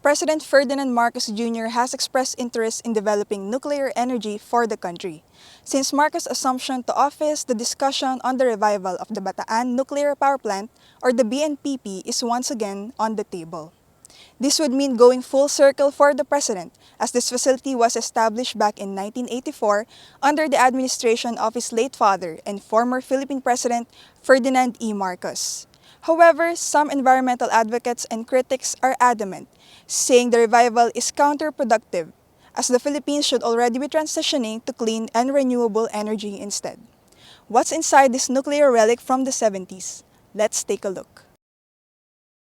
President Ferdinand Marcos Jr. has expressed interest in developing nuclear energy for the country. Since Marcos' assumption to office, the discussion on the revival of the Bataan Nuclear Power Plant, or the BNPP, is once again on the table. This would mean going full circle for the president, as this facility was established back in 1984 under the administration of his late father and former Philippine President Ferdinand E. Marcos. However, some environmental advocates and critics are adamant, saying the revival is counterproductive, as the Philippines should already be transitioning to clean and renewable energy instead. What's inside this nuclear relic from the 70s? Let's take a look.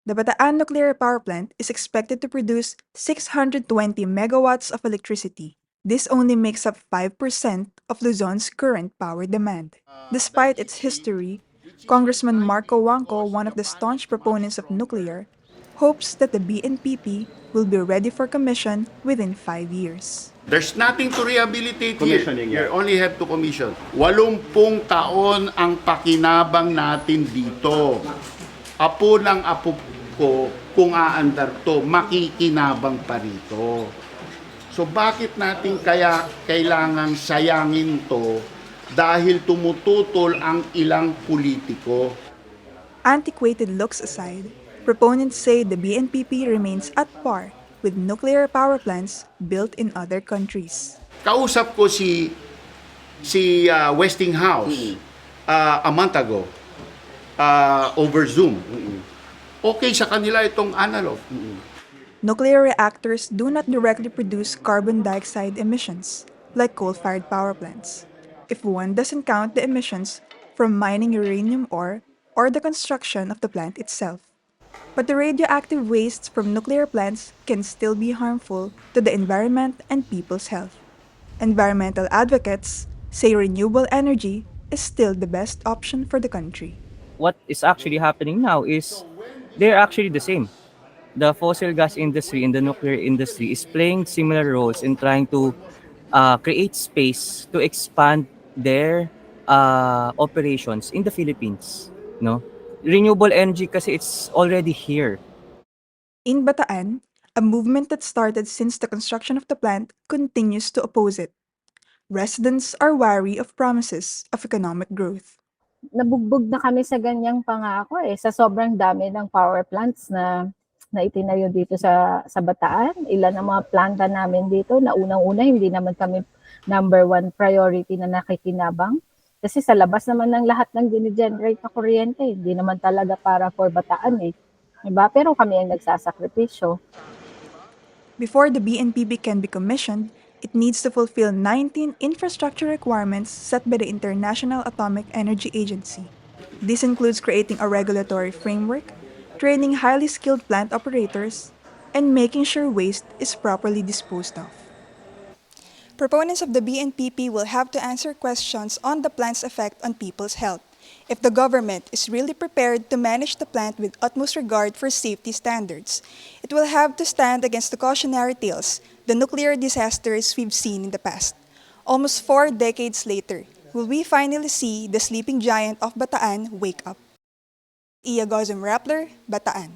The Bataan Nuclear Power Plant is expected to produce 620 megawatts of electricity. This only makes up 5% of Luzon's current power demand. Despite its history, Congressman Cojuangco, one of the staunch proponents of nuclear, hopes that the BNPP will be ready for commission within 5 years. There's nothing to rehabilitate here. You only have to commission. 80 taon ang pakinabang natin dito. Apo ng apo ko, kung aandar to, makikinabang pa rito. So bakit natin kaya kailangan sayangin to dahil tumututol ang ilang politiko? Antiquated looks aside, proponents say the BNPP remains at par with nuclear power plants built in other countries. Kausap ko si Westinghouse a month ago over Zoom. Okay sa kanila itong analog. Nuclear reactors do not directly produce carbon dioxide emissions like coal-fired power plants, if one doesn't count the emissions from mining uranium ore or the construction of the plant itself. But the radioactive wastes from nuclear plants can still be harmful to the environment and people's health. Environmental advocates say renewable energy is still the best option for the country. What is actually happening now is they're actually the same. The fossil gas industry and the nuclear industry is playing similar roles in trying to create space to expand their operations in the Philippines. No? Renewable energy kasi it's already here. In Bataan, a movement that started since the construction of the plant continues to oppose it. Residents are wary of promises of economic growth. Nabugbog na kami sa ganyang pangako sa sobrang dami ng power plants na itinayo dito sa Bataan. Ilan ang mga planta namin dito na unang-una hindi naman kami number one priority na nakikinabang. Kasi sa labas naman ng lahat ng gine-generate na kuryente, hindi naman talaga para for Bataan Diba? Pero kami ang nagsasakripisyo. Before the BNPP can be commissioned, it needs to fulfill 19 infrastructure requirements set by the International Atomic Energy Agency. This includes creating a regulatory framework, training highly skilled plant operators, and making sure waste is properly disposed of. Proponents of the BNPP will have to answer questions on the plant's effect on people's health. If the government is really prepared to manage the plant with utmost regard for safety standards, it will have to stand against the cautionary tales, the nuclear disasters we've seen in the past. Almost 4 decades later, will we finally see the sleeping giant of Bataan wake up? Iya Gozum, Rappler, Bataan.